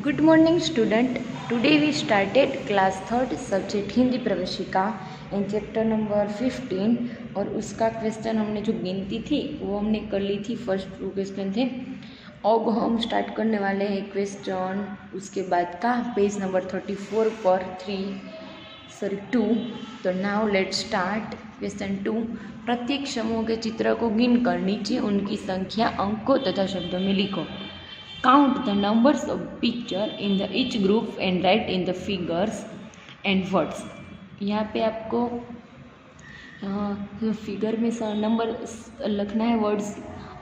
Good morning student. Today we started class 3rd subject Hindi Praveshika and chapter number 15 और उसका question हमने जो गिनती थी वो हमने कर ली थी। फर्स्ट 2 क्वेश्चन थे। अब हम स्टार्ट करने वाले हैं क्वेश्चन उसके बाद का पेज नंबर 34 पर 2। तो नाउ लेट स्टार्ट क्वेश्चन 2। प्रत्येक समूह के चित्र को गिनकर नीचे उनकी संख्या अंकों तथा शब्दों में लिखो। Count the numbers of picture in the each group and write in the figures and words। यहाँ पे आपको फिगर में नंबर लिखना है, वर्ड्स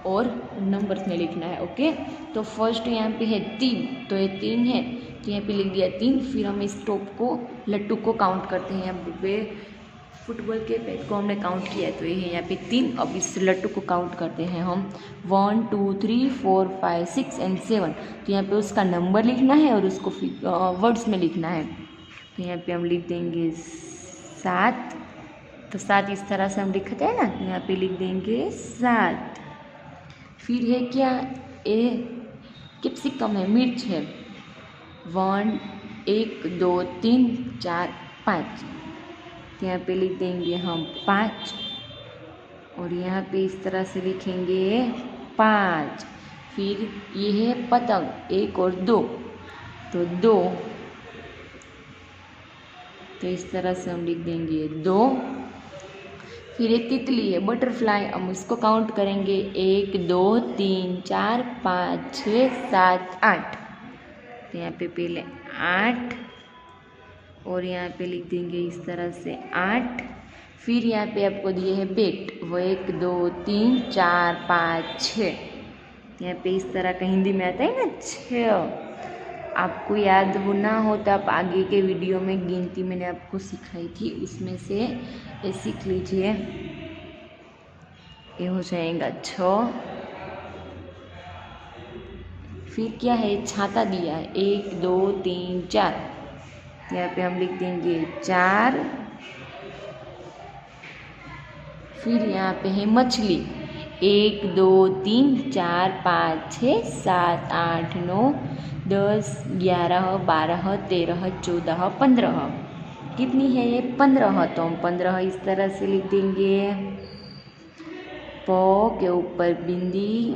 और नंबर्स में लिखना है। ओके, तो फर्स्ट यहाँ पे है 3, तो ये 3 है तो यहाँ पे लिख दिया 3। फिर हम इस टॉप को लट्टू को काउंट करते हैं। यहाँ पे फुटबॉल के बैट को हमने काउंट किया है तो ये है यहाँ पे 3। अब इस लट्टू को काउंट करते हैं हम 1 2 3 4 5 6 एंड 7। तो यहाँ पे उसका नंबर लिखना है और उसको वर्ड्स में लिखना है। तो यहाँ पे हम लिख देंगे 7। तो 7 इस तरह से हम लिखते हैं ना, यहाँ पे लिख देंगे 7। फिर है क्या, ए कैप्सिकम है, मिर्च है। 1 2 3 4 5। तो यहाँ पे लिख देंगे हम 5 और यहाँ पे इस तरह से लिखेंगे 5। फिर ये है पतंग, 1 और 2, तो 2। तो इस तरह से हम लिख देंगे 2। फिर ये तितली है, बटरफ्लाई, हम इसको काउंट करेंगे 1 2 3 4 5 6 7 8। तो यहाँ पे पहले 8 और यहाँ पे लिख देंगे इस तरह से 8। फिर यहाँ पे आपको दिए है बेट, वो 1 2 3 4 5 6। यहाँ पे इस तरह का हिंदी में आता है ना 6। आपको याद हो ना हो तो आप आगे के वीडियो में गिनती मैंने आपको सिखाई थी उसमें से ये सीख लीजिए। ये हो जाएगा 6। फिर क्या है, छाता दिया है 1 2 3 4। यहाँ पे हम लिख देंगे 4। फिर यहाँ पे है मछली, 1 2 3 4 5 6 7 8 9 10 11 12 13 14 15। कितनी है ये, 15। तो हम 15 इस तरह से लिख देंगे। प के ऊपर बिंदी,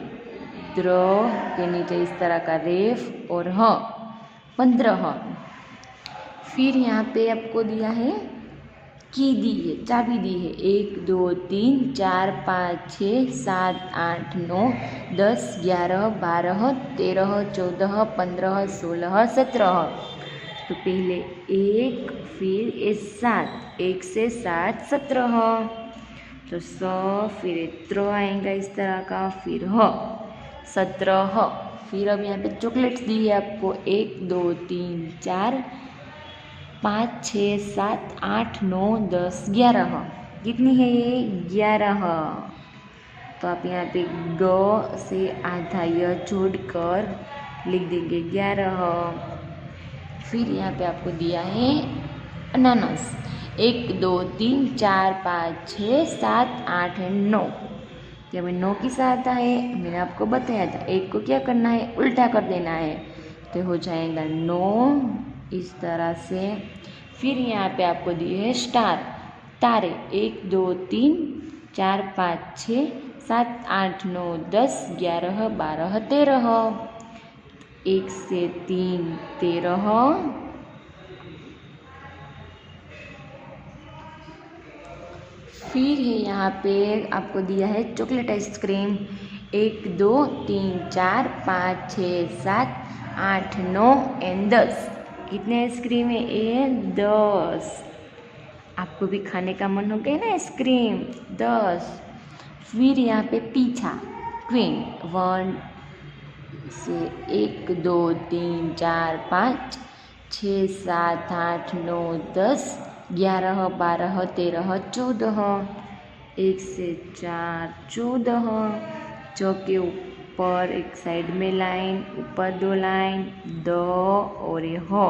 द्र के नीचे इस तरह का रेफ और ह, 15। फिर यहाँ पे आपको दिया है की दी है, चाबी दी है 1 2 3 4 5 6 7 8 9 10 11 12 13 14 15 16 17। तो पहले 1, फिर 7, 1 से 7 17। तो 100, फिर 3 आएगा इस तरह का, फिर 17। फिर अब यहाँ पे चॉकलेट्स दी है आपको 1 2 3 4 5 6 7 8 9 10 11। कितनी है ये, 11। तो आप यहाँ पे ग से आधा य जोड़कर लिख देंगे 11। फिर यहाँ पे आपको दिया है अनानास, 1 2 3 4 5 6 7 8 9। जब 9 किस आता है मैंने आपको बताया था, 1 को क्या करना है, उल्टा कर देना है। तो हो जाएगा 9 इस तरह से। फिर यहाँ पे आपको दिए है स्टार, तारे, 1 2 3 4 5 6 7 8 9 10 11 12 13। 1 से 3 13। फिर है यहाँ पे आपको दिया है चॉकलेट आइसक्रीम, 1 2 3 4 5 6 7 8 9 एंड 10। कितने आइसक्रीम है, ये 10। आपको भी खाने का मन हो गया ना आइसक्रीम, 10। फिर यहाँ पे पीछा, क्वीन, 1 से 1 2 3 4 5 6 7 8 9 10 11 12 13 14। 1 से 4 14। चौ के ऊपर एक साइड में लाइन, ऊपर 2 लाइन, द और ये ह,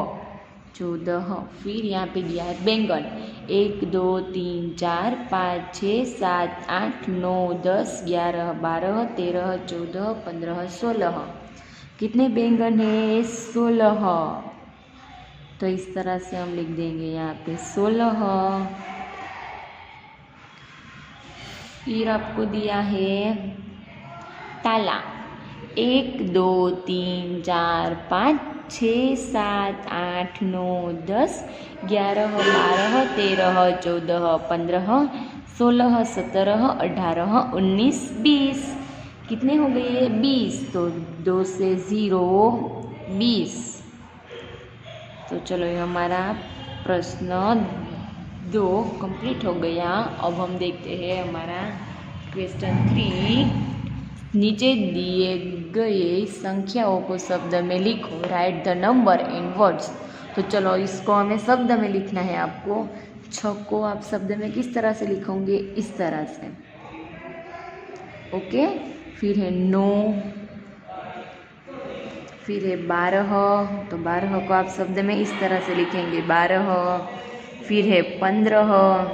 14। फिर यहाँ पे दिया है बैंगन, 1 2 3 4 5 6 7 8 9 10 11 12 13 14 15 16। कितने बैंगन है? 16। तो इस तरह से हम लिख देंगे यहाँ पे 16। फिर आपको दिया है ताला। 1 2 3 4 5 6 7 8 9 10 11 12 13 14 15 16 17 18 19 20। कितने हो गए? 20। तो 2 से 0 20। तो चलो ये हमारा प्रश्न 2 कंप्लीट हो गया। अब हम देखते हैं हमारा क्वेश्चन 3। नीचे दिए गए संख्याओं को शब्द में लिखो। Right the number in words. तो चलो इसको हमें शब्द में लिखना है। आपको 6 को आप शब्द में किस तरह से लिखोगे? इस तरह से। ओके। फिर है 9, फिर है 12। तो 12 को आप शब्द में इस तरह से लिखेंगे 12। फिर है 15,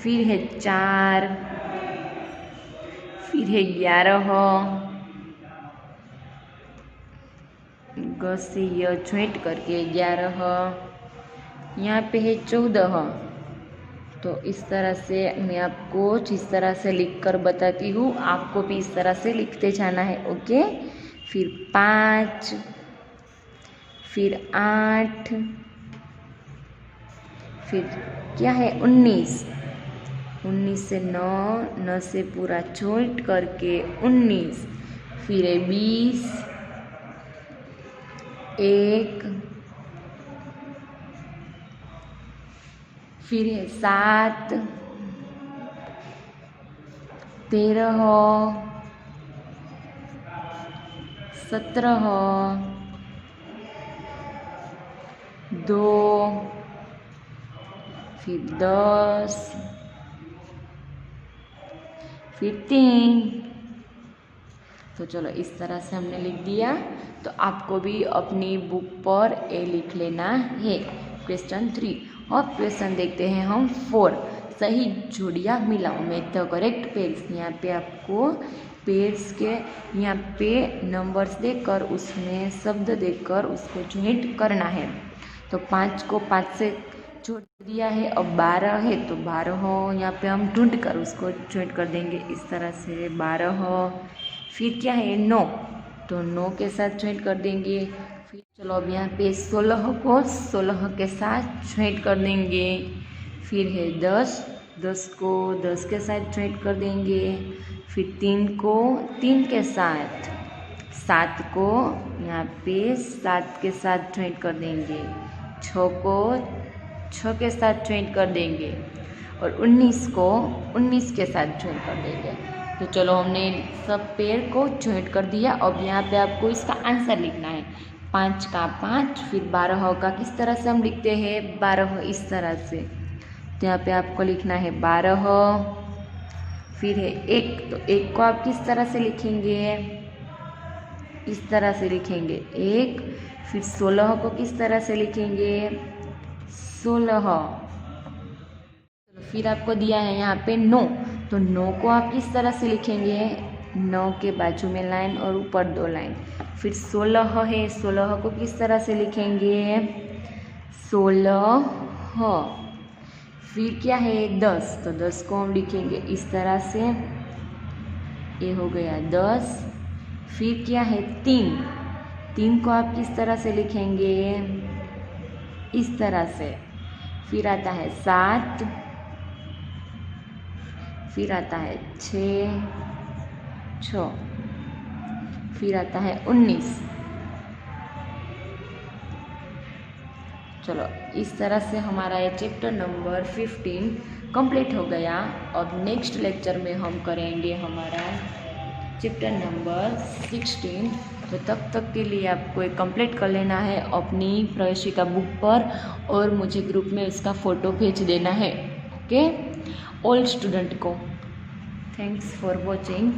फिर है 4, फिर है 11। ग से य ज्वाइंट करके 11। यहाँ पे है 14। तो इस तरह से मैं आपको जिस तरह से लिख कर बताती हूँ आपको भी इस तरह से लिखते जाना है। ओके। फिर 5, फिर 8, फिर क्या है 19। 19 से 9, 9 से पूरा ज्वाइंट करके 19। फिर है 20, 1, फिर है 7, 13, 17, 2, फिर 10, फिर 3। तो चलो इस तरह से हमने लिख दिया। तो आपको भी अपनी बुक पर ए लिख लेना है। क्वेश्चन 3। और क्वेश्चन देखते हैं हम 4। सही जोड़ियाँ मिलाओ। Make the correct pairs. यहाँ पे आपको पेयर्स के यहाँ पे नंबर्स देकर उसमें शब्द देकर उसको ज्वाइंट करना है। तो 5 को 5 से जोड़ दिया है। अब 12 है तो 12 यहाँ पे हम ढूंढ कर उसको ज्वाइंट कर देंगे इस तरह से 12। फिर क्या है 9। तो 9 के साथ ज्वाइंट कर देंगे। फिर चलो अब यहाँ पे 16 को 16 के साथ ज्वाइंट कर देंगे। फिर है 10, 10 को 10 के साथ ज्वाइंट कर देंगे। फिर 3 को 3 के साथ, 7 को यहाँ पे 7 के साथ ज्वाइंट कर देंगे। 6 को 6 के साथ ज्वाइंट कर देंगे और 19 को 19 के साथ ज्वाइंट कर देंगे। तो चलो हमने सब पेयर को ज्वाइंट कर दिया। अब यहाँ पे आपको इसका आंसर लिखना है। 5 का 5। फिर 12 का किस तरह से हम लिखते हैं? 12 इस तरह से। तो यहाँ पे आपको लिखना है 12। फिर है 1। तो 1 को आप किस तरह से लिखेंगे? इस तरह से लिखेंगे 1। फिर 16 को किस तरह से लिखेंगे? 16। फिर आपको दिया है यहाँ पे 9। तो 9 को आप किस तरह से लिखेंगे? 9 के बाजू में लाइन और ऊपर 2 लाइन। फिर 16 है, 16 को किस तरह से लिखेंगे? 16। फिर क्या है 10। तो 10 को हम लिखेंगे इस तरह से। ये हो गया 10। फिर क्या है 3। 3 को आप किस तरह से लिखेंगे? इस तरह से। फिर आता है 7। फिर आता है 6। फिर आता है 19। चलो इस तरह से हमारा ये चैप्टर नंबर 15 कंप्लीट हो गया। अब नेक्स्ट लेक्चर में हम करेंगे हमारा चैप्टर नंबर 16। तो तब तक के लिए आपको एक कंप्लीट कर लेना है अपनी प्रवेशिका बुक पर और मुझे ग्रुप में उसका फ़ोटो भेज देना है। ओके, ऑल स्टूडेंट को थैंक्स फॉर वॉचिंग।